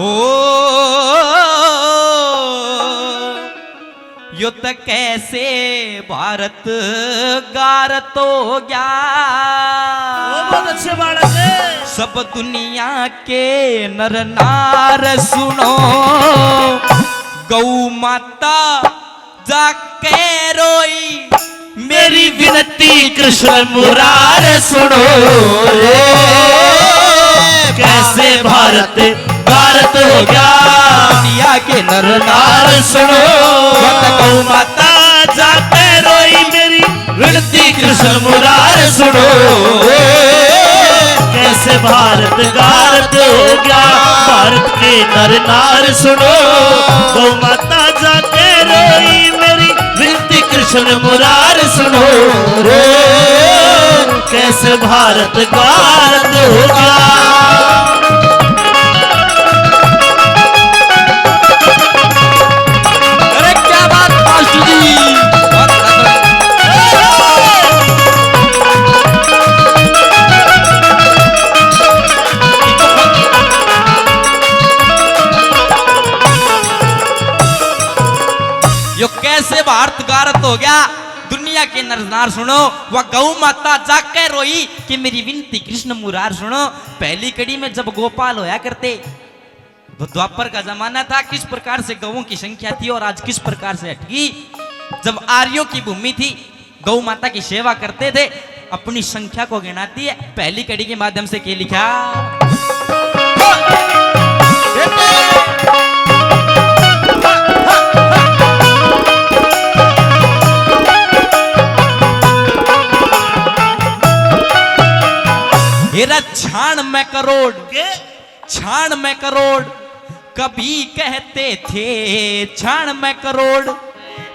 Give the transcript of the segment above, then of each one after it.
हो यो त कैसे भारत गारत हो गया। बहुत अच्छे बालक है। सब दुनिया के नर नार सुनो, गौ माता जाके रोई, मेरी विनती कृष्ण मुरार सुनो। कैसे भारत भारत हो गया। दुनिया के नर नार सुनो, गौ माता जाके रोई, मेरी विनती कृष्ण मुरार सुनो। कैसे भारत भारत हो गया। भारत के नर नार सुनो, गौ माता जाके रोई, मेरी विनती कृष्ण मुरार सुनो। कैसे भारत भारत हो गया। यो कैसे भारत गारत हो गया। दुनिया के नरनार सुनो, वह गौ माता जाके रोई कि मेरी विनती कृष्ण मुरार सुनो। पहली कड़ी में जब गोपाल होया करते तो द्वापर का जमाना था, किस प्रकार से गौओं की संख्या थी और आज किस प्रकार से हटगी। जब आर्यों की भूमि थी, गौ माता की सेवा करते थे, अपनी संख्या को गिनाती है। पहली कड़ी के माध्यम से क्या लिखा, हेरा छाण में करोड़, छाण में करोड़ कभी कहते थे, छाण में करोड़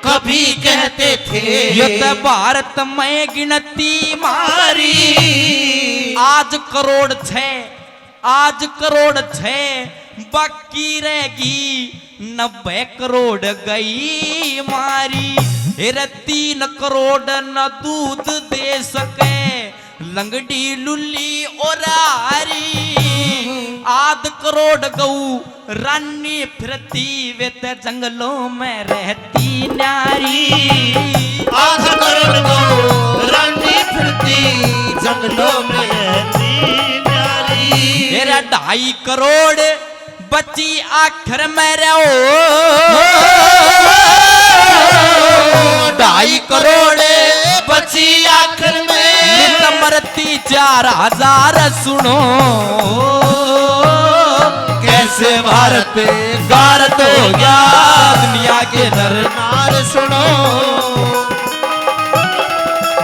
कभी कहते थे। ये तो भारत में गिनती मारी, आज करोड़ छे, आज करोड़ छे, बाकी रहेगी 90 करोड़ गई मारी। हेरा 3 करोड़ न दूध दे सके, लंगड़ी लुल्ली और आरी। आध करोड़ गऊ रानी फिरती, वे ते जंगलों में रहती नारी। आध करोड़ गऊ रानी फिरती, जंगलों में रहती नारी। मेरा 2.5 करोड़ बच्ची आखिर में रहो, 2.5 करोड़ बची आखिर में मरती 4000 सुनो। कैसे भारत गारत हो गया। दुनिया के नर नार सुनो,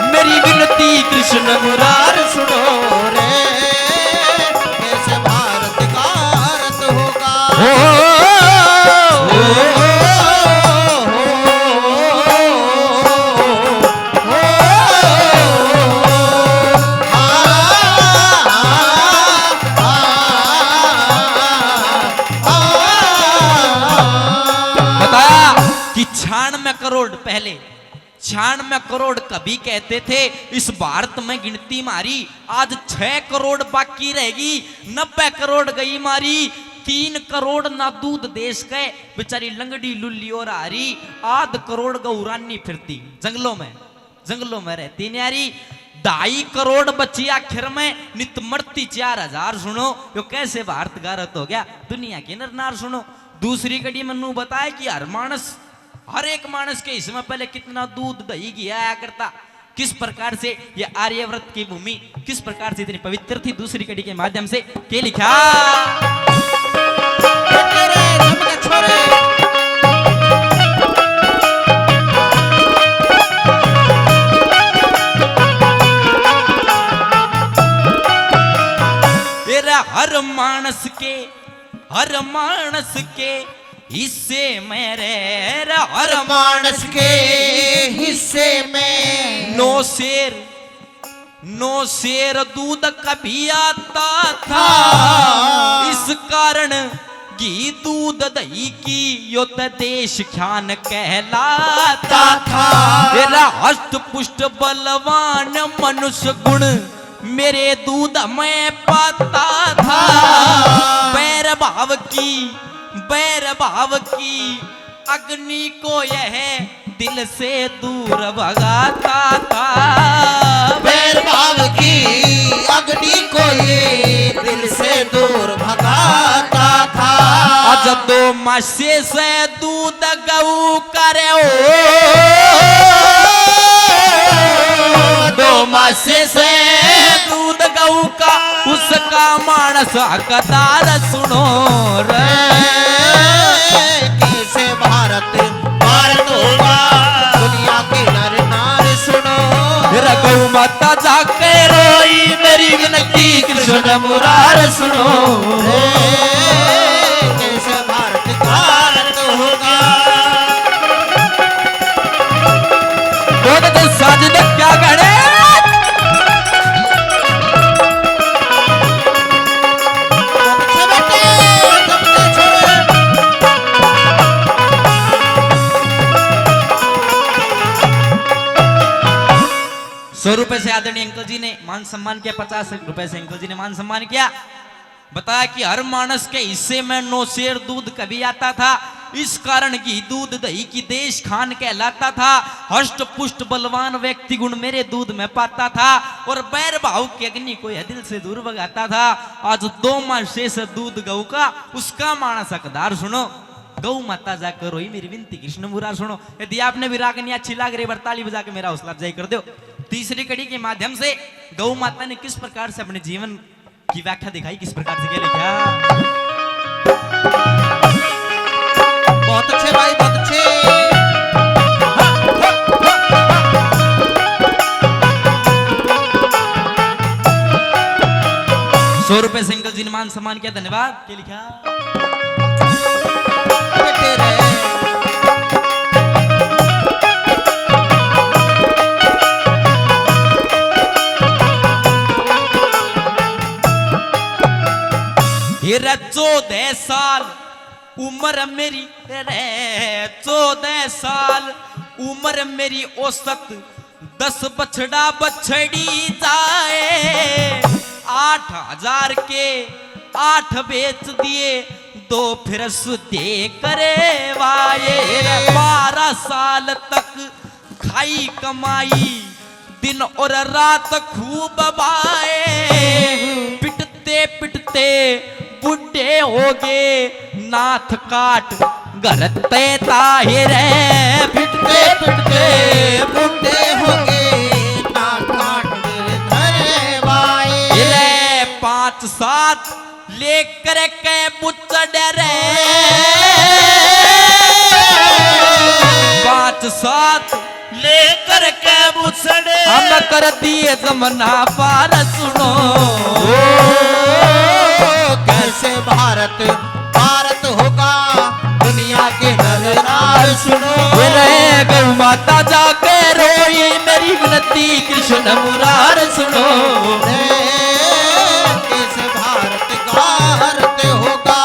मेरी विनती कृष्ण मुरार सुनो रे। कैसे भारत गारत होगा। कि 96 करोड़ पहले, 96 करोड़ कभी कहते थे इस भारत में गिनती मारी, आज 6 करोड़ बाकी रहेगी, 90 करोड़ गई मारी। 3 करोड़ ना दूध देश के, बेचारी लंगड़ी लुल्ली और हारी। आध करोड़ गौरानी फिरती जंगलों में, जंगलों में रहती न्यारी। 2.5 करोड़ बची आखिर में, नित मरती 4000 सुनो। यो कैसे भारत गारत हो गया। दुनिया के नर नार सुनो। दूसरी कड़ी मनु बताए कि हर मानस, हर एक मानस के इसमें पहले कितना दूध दही घी आया करता, किस प्रकार से ये आर्यव्रत की भूमि किस प्रकार से इतनी पवित्र थी। दूसरी कड़ी के माध्यम से क्या लिखा, हर मानस के, हर मानस के हिस्से में रे, हर मानस के हिस्से में 9 शेर दूध कभी आता था। इस कारण घी दूध दही की यो देश ख्यान कहलाता था। तेरा हष्ट पुष्ट बलवान मनुष्य गुण मेरे दूध में पाता था बैर भाव की अग्नि को यह दिल से दूर भगाता था। बैर भाव की अग्नि को ये दिल से दूर भगाता था। आज दो मासे से दूध गऊ करे दो मासे से दूध गऊ का उसका मानस हकदार सुनो रे। कैसे भारत होगा दुनिया के नर नार सुनो। गौ माता जाके रोई मेरी विनती कृष्ण मुरार सुनो। कैसे भारत होगा। तो साजिद क्या गढ़े ₹100 से आदरणीय अंकल जी ने मान सम्मान किया, ₹50 से अंकल जी ने मान सम्मान किया। बताया कि हर मानस के हिस्से में 9 शेर दूध कभी आता था, इस कारण घी दूध दही की देश खान कहलाता था। हष्ट पुष्ट बलवान व्यक्ति गुण मेरे दूध में पाता था और बैर भाव की अग्नि को यह दिल से दूर भगाता था। आज 2 माह शेष दूध गऊ का उसका मानस हकदार सुनो। गौ माता जाकर रोई मेरी विनती कृष्ण मुरार सुनो। यदि आपने भी रागनी अच्छी लाग रही बरताली बजा के मेरा हौसला अफजाई कर दो। तीसरी कड़ी के माध्यम से गौ माता ने किस प्रकार से अपने जीवन की व्याख्या दिखाई, किस प्रकार से क्या लिखा। बहुत अच्छे भाई, बहुत अच्छे। ₹100 से अंकल जी ने मान सम्मान किया, धन्यवाद। क्या लिखा रे 14 साल उम्र मेरी रे 14 साल उम्र मेरी औसत 10 बछड़ा बछड़ी जाए 8,000 के 8 बेच दिए 2 फिर सुधे करे वाये 12 साल तक खाई कमाई दिन और रात खूब बाए पिटते पिटते बुढ़े हो गए नाथ काट गरते ताहिर पिटते पिटते बुढ़े हो गए नाथ काट धरे वाए 5-7 लेकर के बुचड़ रे 5-7 लेकर के बुसड़े हम कर दिए जमना पार सुनो। कैसे भारत होगा दुनिया के नर नार सुनो। रे गौ माता जाके रोई मेरी विनती कृष्ण मुरार सुनो। कैसे भारत होगा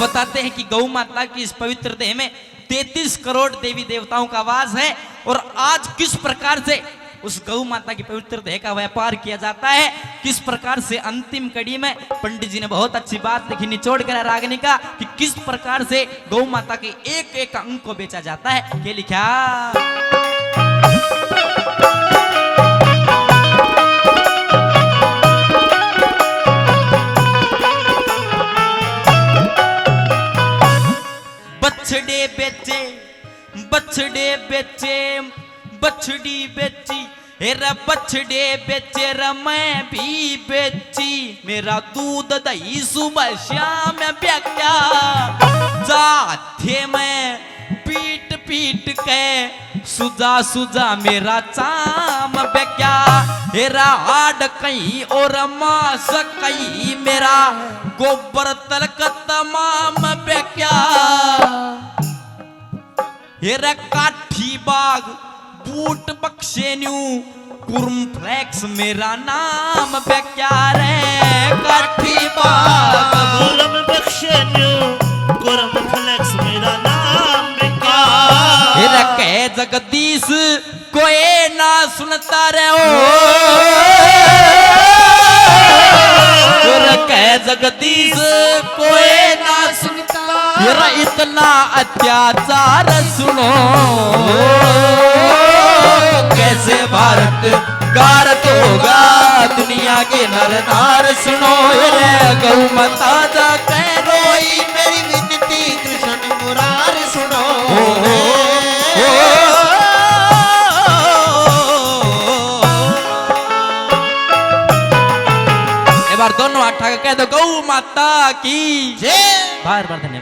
बताते हैं कि गौ माता की इस पवित्र देह में 33 करोड़ देवी देवताओं का वास है और आज किस प्रकार से उस गौ माता की पवित्र देह का व्यापार किया जाता है, किस प्रकार से अंतिम कड़ी में पंडित जी ने बहुत अच्छी बात लिखी निचोड़ कर रागनी का कि किस प्रकार से गौ माता के एक एक अंग को बेचा जाता है। ये लिखा बछड़े बेचे बछड़ी बेची हेरा बछड़े बेचे र मैं भी बेची, मेरा दूध दही सुबह शाम ब्याख्या, जाथे मैं पीट पीट के सुजा सुजा मेरा चाम ब्याख्या, हेरा हाड कहीं और मास कहीं, मेरा गोबर तलक तमाम ब्याख्या, हेरा काठी बाग बूट बख्शे न्यू कुर्म फ्लैक्स मेरा नाम ब्याख्या रे, काठी बाग गुरम बख्शे न्यू गुरम फ्लेक्स मेरा नाम बिका। हेरा कह जगदीश कोई ना सुनता रे ओ, हेरा कह जगदीश कोई ना सुनता, हेरा इतना अत्याचार सुनो, कैसे भारत गारत होगा दुनिया के नर नार सुनो, रे गौ माता जा कह रोई मेरी विनती कृष्ण मुरार सुनो, एक बार दोनों हाथ उठा के कह दो गौ माता की जय। बार बार धन्यवाद।